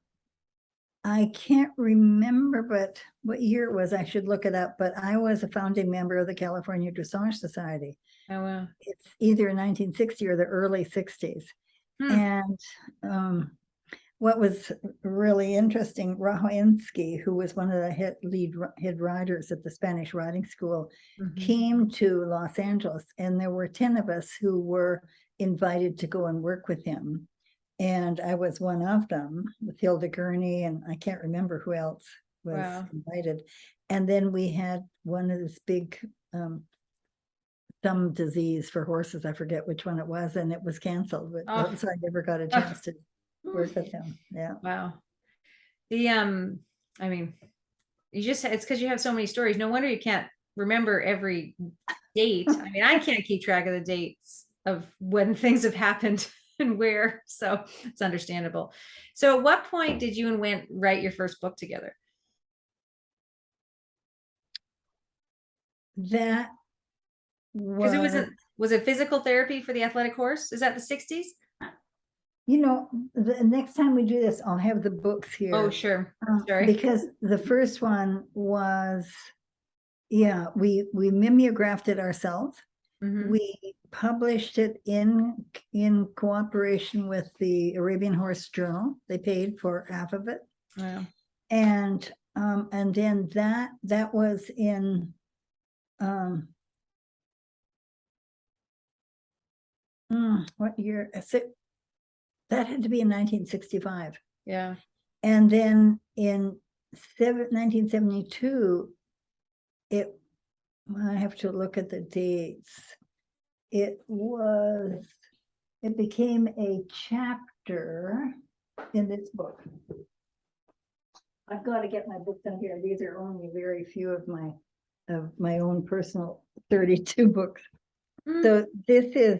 I can't remember, but what year it was, I should look it up, but I was a founding member of the California Dressage Society. Oh, wow. It's either 1960 or the early 60s. And what was really interesting, Rahoinsky, who was one of the head riders at the Spanish riding school, came to Los Angeles, and there were 10 of us who were invited to go and work with him. And I was one of them, with Hilda Gurney, and I can't remember who else. was Wow. invited. And then we had one of this big, some disease for horses, I forget which one it was, and it was canceled, but Oh. so I never got a chance to work with him, yeah. Wow. The I mean, it's because you have so many stories. No wonder you can't remember every date. I mean, I can't keep track of the dates of when things have happened and where, so it's understandable. So at what point did you and Went write your first book together? That Because it was, was it physical therapy for the athletic horse? Is that the 60s? the next time we do this, I'll have the books here. Oh, sure. Sorry. Because the first one was, yeah, we mimeographed it ourselves. Mhm. We published it in cooperation with the Arabian Horse Journal. They paid for half of it. Wow. And then that was in what year? That had to be in 1965. Yeah. And then in 1972, I have to look at the dates. It became a chapter in this book. I've got to get my books in here. These are only very few of my own personal 32 books. So this is.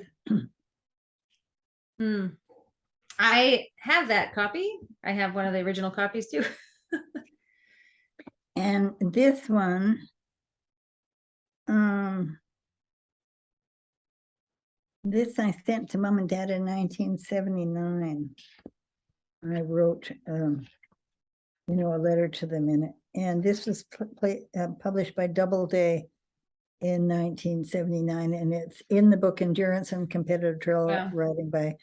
I have that copy. I have one of the original copies too. And this one, this I sent to Mom and Dad in 1979. I wrote, a letter to them in it. And this was published by Doubleday in 1979. And it's in the book Endurance and Competitive Trail Wow. Riding by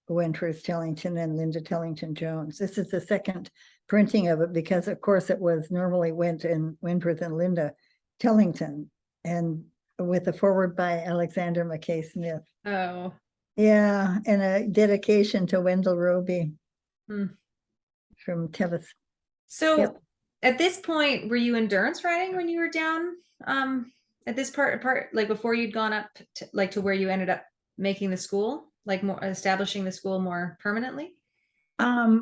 Wentworth Tellington and Linda Tellington-Jones. This is the second printing of it because, of course, it was normally Wentworth and Linda Tellington, and with a foreword by Alexander McKay Smith. Oh. Yeah, and a dedication to Wendell Roby from Tevis. So Yep. At this point, were you endurance riding when you were down at this part like before you'd gone up to where you ended up making the school, like more establishing the school more permanently?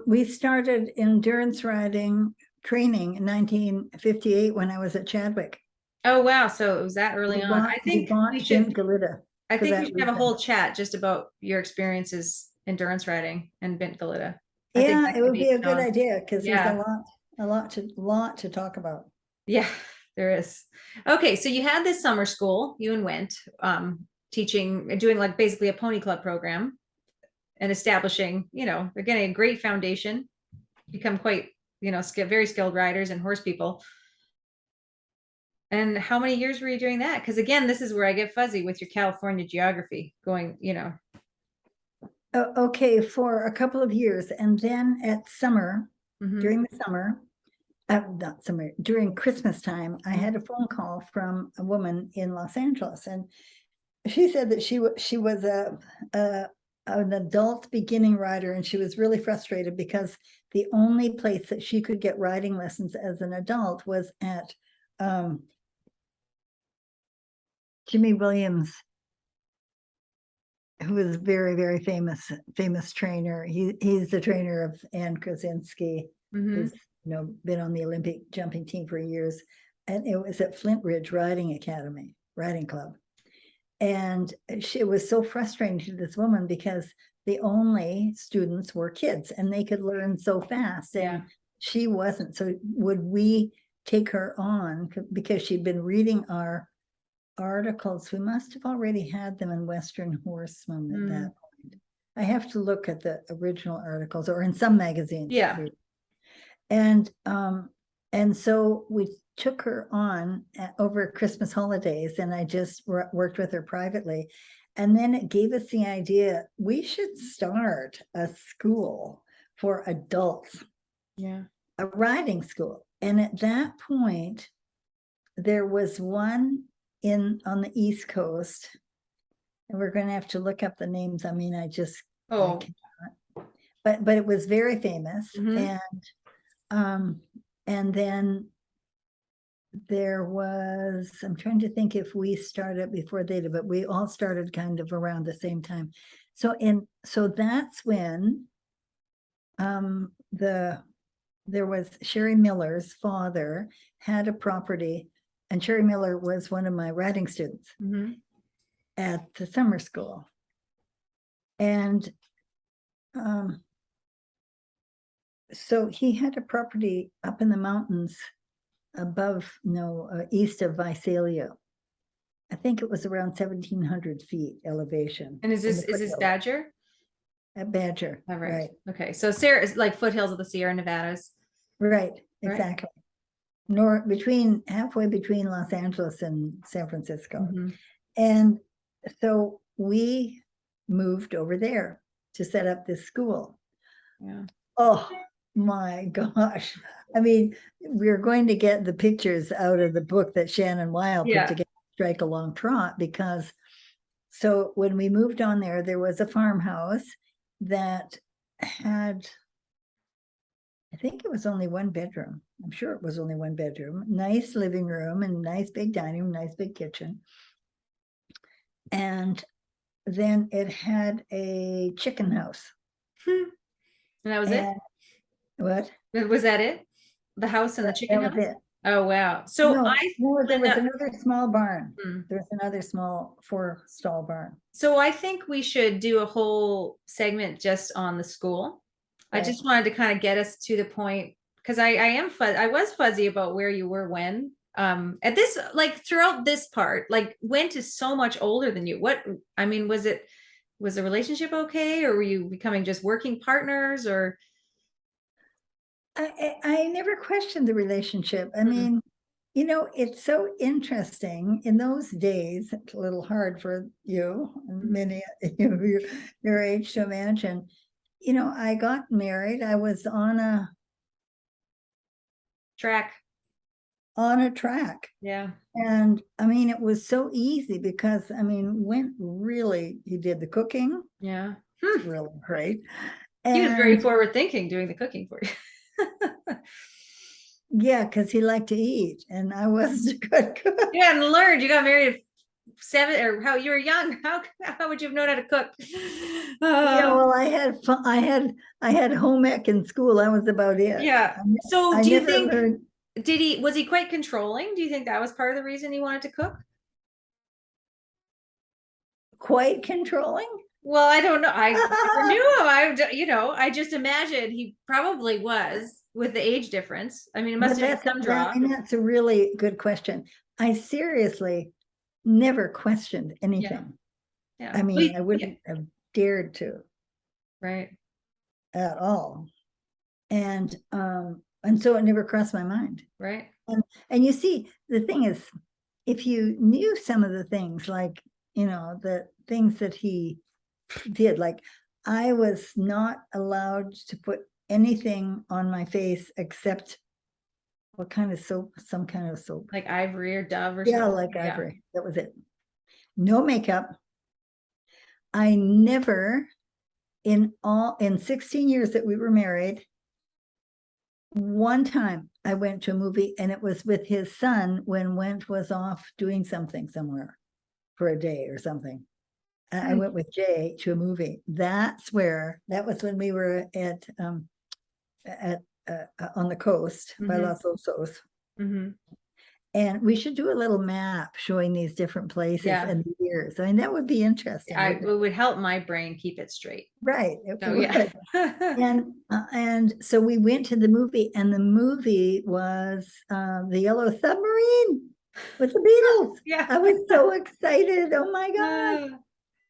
We started endurance riding training in 1958 when I was at Chadwick. Oh wow, so it was that early on. I think we should have a whole chat just about your experiences endurance riding and Bint Galita. Yeah, it would be a good idea because there's Yeah. a lot to talk about. Yeah, there is. Okay, so you had this summer school, you and Went, teaching, doing like basically a pony club program and establishing, they're getting a great foundation, become quite, very skilled riders and horse people. And how many years were you doing that? Because again, this is where I get fuzzy with your California geography going, Okay, for a couple of years. And then at summer, during the summer, not summer, during Christmas time, I had a phone call from a woman in Los Angeles. And she said that she was an adult beginning rider, and she was really frustrated because the only place that she could get riding lessons as an adult was at Jimmy Williams, who is very, very famous trainer. He's the trainer of Ann Krasinski, who's been on the Olympic jumping team for years. And it was at Flint Ridge Riding Club. And it was so frustrating to this woman because the only students were kids and they could learn so fast. And she wasn't. So would we take her on because she'd been reading our articles? We must have already had them in Western Horseman at that point. I have to look at the original articles or in some magazines. Yeah. And so we took her on over Christmas holidays, and I just worked with her privately. And then it gave us the idea, we should start a school for adults. Yeah. A riding school. And at that point, there was one on the East Coast, and we're going to have to look up the names. I mean, I cannot. But it was very famous, And then there was, I'm trying to think if we started before they did, but we all started kind of around the same time. So that's when there was Sherry Miller's father had a property, and Sherry Miller was one of my writing students at the summer school. And so he had a property up in the mountains east of Visalia. I think it was around 1,700 feet elevation. And is this Badger? At Badger. All right. Right. Okay. So Sierra is like foothills of the Sierra Nevadas. Right. Right. Exactly. Halfway between Los Angeles and San Francisco. And so we moved over there to set up this school. Yeah. Oh my gosh. I mean, we're going to get the pictures out of the book that Shannon Weil put together, Strike a Long Trot, because so when we moved on there was a farmhouse that had, I think it was only one bedroom. I'm sure it was only one bedroom, nice living room and nice big dining room, nice big kitchen. And then it had a chicken house. And that was it? What? Was that it? The house and the chicken That was house? it. Oh, wow. So No, there was another small barn. Hmm. There's another small 4-stall barn. So I think we should do a whole segment just on the school. I just wanted to kind of get us to the point, because I was fuzzy about where you were when. At this, like throughout this part, like Went is so much older than you. Was the relationship okay, or were you becoming just working partners, or? I never questioned the relationship. I mean, it's so interesting. In those days, it's a little hard for you, many your age to imagine. I got married. I was on a track. Yeah. And I mean, it was so easy because Went really, he did the cooking. Yeah. It's really great. He was very forward thinking doing the cooking for you. Yeah, because he liked to eat, and I wasn't a good cook. You hadn't learned. You got married at 7, or how you were young. How would you have known how to cook? Yeah, well, I had home ec in school. That was about it. Yeah. So do you think was he quite controlling? Do you think that was part of the reason he wanted to cook? Quite controlling? Well, I don't know. I never knew him. I just imagine he probably was, with the age difference. I mean, it must have been some draw. That's a really good question. I seriously never questioned anything. Yeah. I mean, I wouldn't have dared to. Right. At all. And so it never crossed my mind. Right. And you see, the thing is, if you knew some of the things, like, the things that he did, like I was not allowed to put anything on my face except what kind of soap? Some kind of soap. Like Ivory or Dove or something. Yeah, like Ivory. That was it. No makeup. I never, in 16 years that we were married, one time I went to a movie, and it was with his son when Went was off doing something somewhere for a day or something. I went with Jay to a movie. That was when we were at on the coast by Los Osos. And we should do a little map showing these different places and the years. I mean, that would be interesting. It would help my brain keep it straight. Right. And so we went to the movie, and the movie was The Yellow Submarine with the Beatles. Yeah. I was so excited. Oh my God.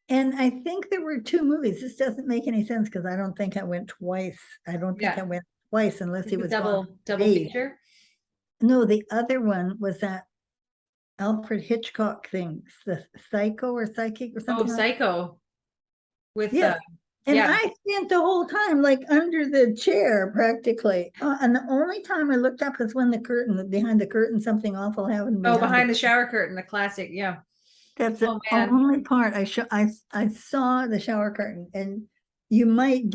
And I think there were 2 movies. This doesn't make any sense because I don't think I went twice. I don't think I went twice unless he was double feature. No, the other one was that Alfred Hitchcock thing, the Psycho or Psychic or something. Oh, Psycho. With and I spent the whole time like under the chair practically. And the only time I looked up was when behind the curtain, something awful happened. Behind the shower curtain, the classic. Yeah. That's the only part I saw the shower curtain, and you might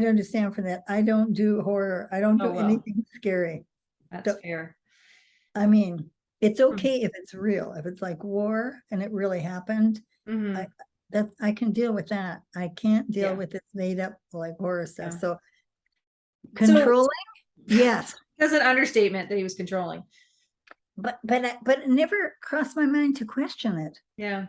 understand from that. I don't do horror. I don't do anything scary. That's fair. I mean, it's Hmm. okay if it's real, if it's like war and it really happened, Mhm. I can deal with that. I can't deal Yeah. with this made up like horror stuff. Yeah. So So controlling, yes, that's an understatement that he was controlling. but it never crossed my mind to question it. Yeah.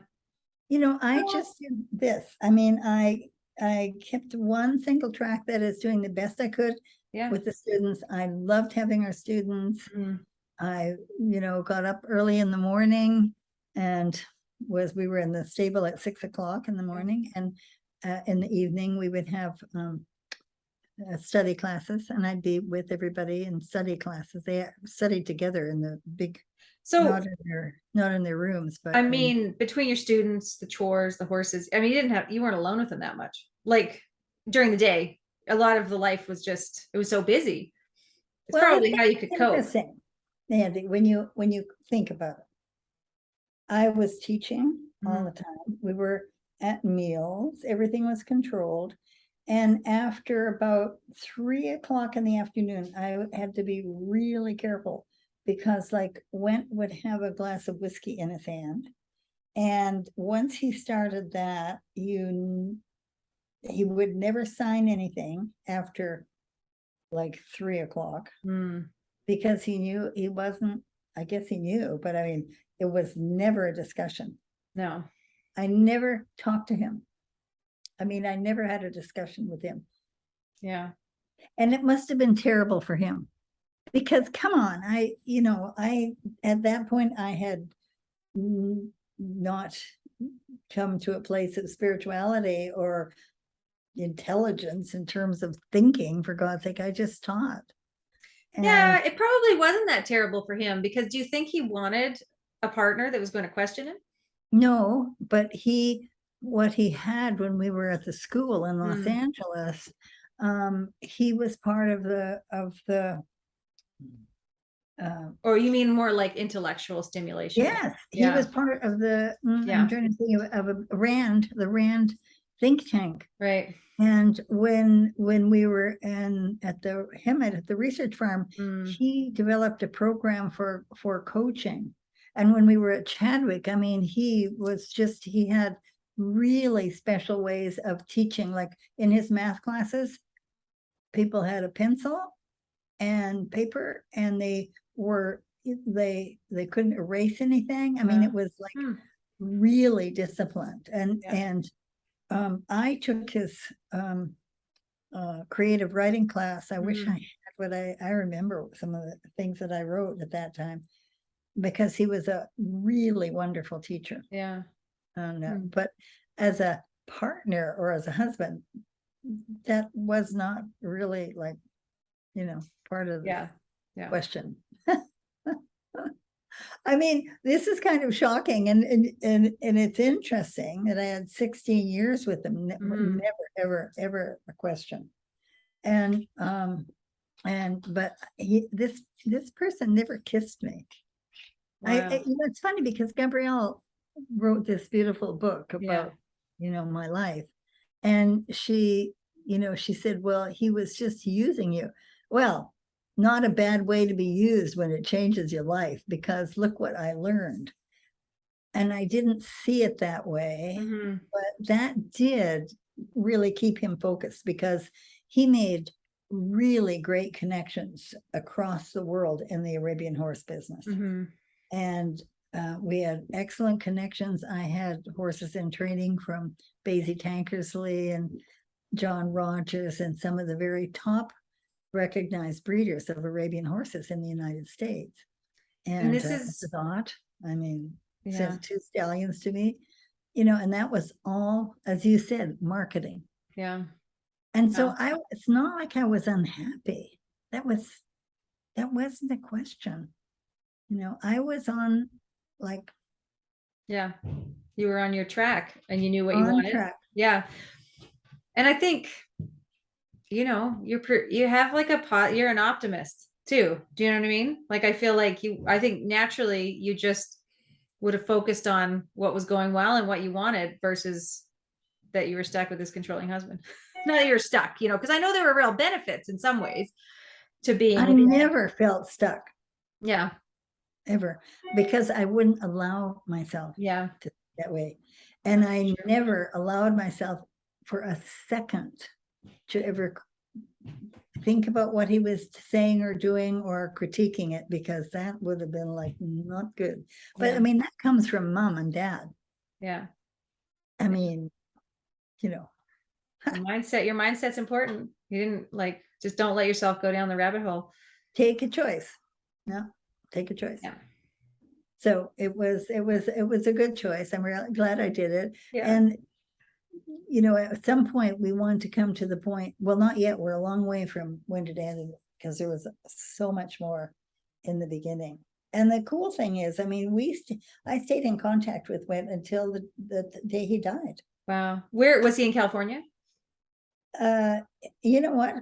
I Well, just did this. I mean, I kept one single track that is doing the best I could yeah. with the students. I loved having our students. Mhm. I, got up early in the morning and we were in the stable at 6 o'clock in the morning, and in the evening we would have study classes, and I'd be with everybody in study classes. They studied together in the big, So, not in their rooms, but I mean, between your students, the chores, the horses, I mean, you weren't alone with them that much. Like during the day, a lot of the life was just, it was so busy. It's well, probably how you could cope. interesting, Andy, when you think about it. I was teaching all the time. We were at meals, everything was controlled. And after about 3 o'clock in the afternoon, I had to be really careful because like Went would have a glass of whiskey in his hand. And once he started that, he would never sign anything after like 3 o'clock Mm, because he knew he wasn't, I guess he knew, but I mean, it was never a discussion. no. I never talked to him. I mean, I never had a discussion with him. Yeah. And it must have been terrible for him because come on, at that point, I had not come to a place of spirituality or intelligence in terms of thinking, for God's sake. I just taught. Yeah, And it probably wasn't that terrible for him because do you think he wanted a partner that was going to question him? no, but what he had when we were at the school in Los Mm. Angeles, he was part of Or you mean more like intellectual stimulation? yes, he Yeah. was part of I'm Yeah. trying to think of the Rand think tank. Right. And when we were at the research farm, Mm. he developed a program for coaching. And when we were at Chadwick, I mean, he had really special ways of teaching. Like in his math classes, people had a pencil and paper, and they couldn't erase anything. I mean, it was like Hmm. really disciplined. Yeah. And I took his creative writing class. I wish I had what I remember some of the things that I wrote at that time because he was a really wonderful teacher. Yeah. But as a partner or as a husband, that was not really like, part of the Yeah. Yeah. question. I mean, this is kind of shocking, and it's interesting that I had 16 years with him, Mhm. never, ever a question. And but this person never kissed me. Wow. It's funny because Gabrielle wrote this beautiful book Yeah. about, my life. And she said, well, he was just using you. Well, not a bad way to be used when it changes your life, because look what I learned. And I didn't see it that way, Mhm. but that did really keep him focused because he made really great connections across the world in the Arabian horse business. Mhm. And we had excellent connections. I had horses in training from Basie Tankersley and John Rogers and some of the very top recognized breeders of Arabian horses in the United States. And And this is Dot, I mean, yeah. sent 2 stallions to me, and that was all, as you said, marketing. Yeah. And so Wow. it's not like I was unhappy. That wasn't the question. I was on like Yeah. You were on your track and you knew what you on wanted. track. Yeah. And I think, you have like you're an optimist too. Do you know what I mean? Like, I feel like I think naturally you just would have focused on what was going well and what you wanted versus that you were stuck with this controlling husband. Not that you're stuck, because I know there were real benefits in some ways to being I with him. never felt stuck. Yeah. ever, because I wouldn't allow myself Yeah. to that way. And I Sure. never allowed myself for a second to ever think about what he was saying or doing or critiquing it, because that would have been like not good. But Yeah. I mean, that comes from mom and dad. Yeah. I mean, you know, Your mindset's important. You didn't like, just don't let yourself go down the rabbit hole. take a choice. No, take a choice. Yeah. So it was a good choice. I'm really glad I did it. Yeah. And you know, at some point we wanted to come to the point, well, not yet, we're a long way from when it ended, because there was so much more in the beginning. And the cool thing is, I mean, I stayed in contact with Went until the day he died. Wow. Where was he in California? You know what?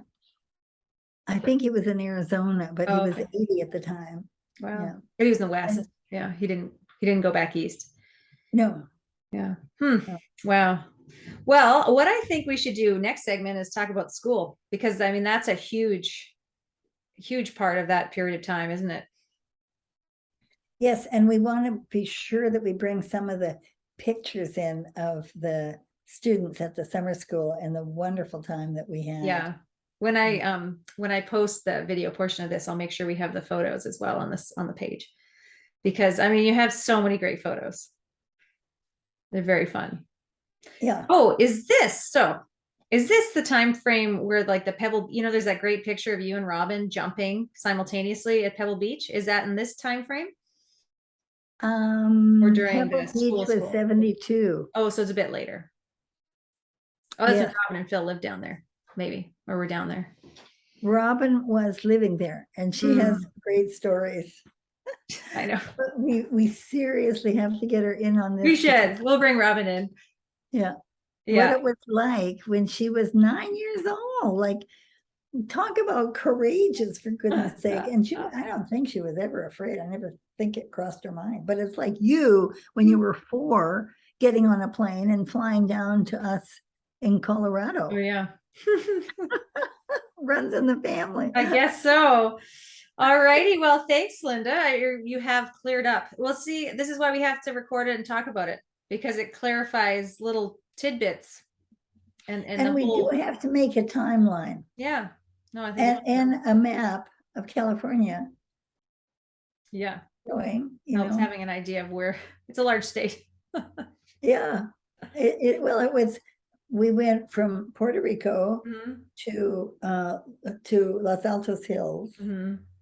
I think he was in Arizona, but he Oh, was okay. 80 at the time. Wow. Yeah. But he was in the West. And Yeah. He didn't go back east. no, Yeah. No. Wow. Well, what I think we should do next segment is talk about school, because I mean, that's a huge part of that period of time, isn't it? yes, and we want to be sure that we bring some of the pictures in of the students at the summer school and the wonderful time that we had. Yeah. When I post the video portion of this, I'll make sure we have the photos as well on the page, because I mean, you have so many great photos. They're very fun. Yeah. Oh, is this the time frame where like the Pebble, there's that great picture of you and Robin jumping simultaneously at Pebble Beach? Is that in this time frame? Or during Pebble the Beach was school? 72. Oh, so it's a bit later. Oh, that's when Yeah. Robin and Phil lived down there, maybe, or we're down there. Robin was living there, and she has great stories. I know. But we seriously have to get her in on this. We should. We'll bring Robin in. Yeah. What Yeah. it was like when she was 9 years old. Like, talk about courageous, for goodness sake. And I don't think she was ever afraid. I never think it crossed her mind. But it's like you, when you were 4, getting on a plane and flying down to us in Colorado. Oh, yeah. Runs in the family. I guess so. All righty. Well, thanks, Linda. You have cleared up. We'll see. This is why we have to record it and talk about it, because it clarifies little tidbits. And we do have to make a timeline. Yeah. No, I think and a map of California. Yeah. Showing, Helps having an idea of where it's a large state. Yeah. We went from Puerto Rico to Los Altos Hills.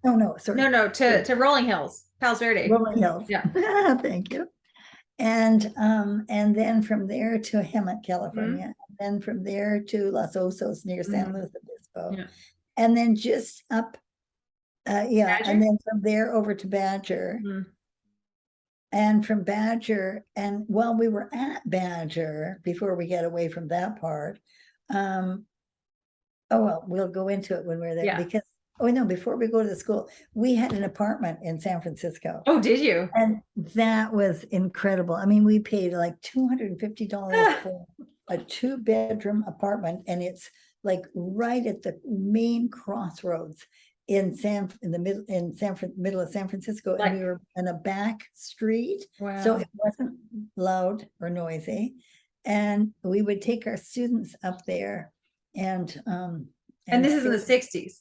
No, sorry. No, to Rolling Hills, Palos Verdes. Rolling Hills. Yeah. Thank you. And then from there to Hemet, California. And then from there to Los Osos near San Luis Obispo. Yeah. And then just up, Badger? and then from there over to Badger. And from Badger, and while we were at Badger, before we get away from that part, we'll go into it when we're there. Yeah. Because, before we go to the school, we had an apartment in San Francisco. Oh, did you? And that was incredible. I mean, we paid like $250 for a 2-bedroom apartment, and it's like right at the main crossroads in the middle of San Francisco, and we were in a back street. Wow. So it wasn't loud or noisy, and we would take our students up there, and this is in the 60s.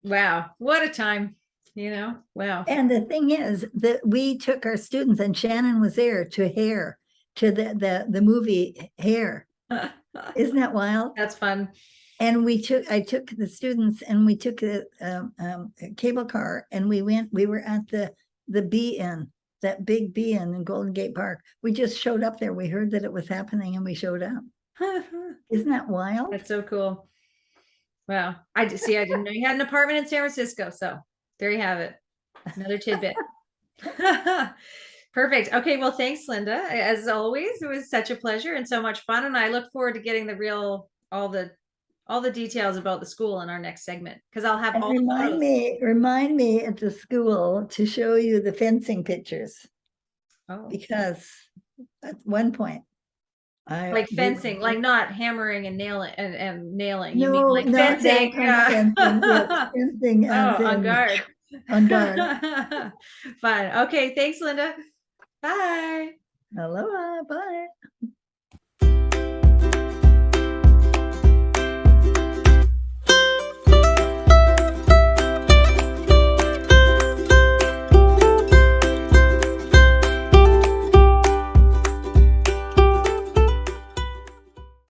Wow, what a time. Wow. And the thing is that we took our students, and Shannon was there to the movie Hair. Isn't that wild? That's fun. And I took the students, and we took a cable car, and we were at the B-Inn, that big B-Inn in Golden Gate Park. We just showed up there. We heard that it was happening, and we showed up. Isn't that wild? That's so cool. Wow. I didn't know you had an apartment in San Francisco. So there you have it. Another tidbit. Perfect. Okay. Well, thanks, Linda. As always, it was such a pleasure and so much fun. And I look forward to getting all the details about the school in our next segment, because I'll have remind me at the school to show you the fencing pictures. Oh. Because at one point, like fencing, like not hammering and nailing and nailing. No, you mean like fencing? Fencing. Oh, on guard. On guard. Fun. Okay. Thanks, Linda. Bye. Aloha, bye.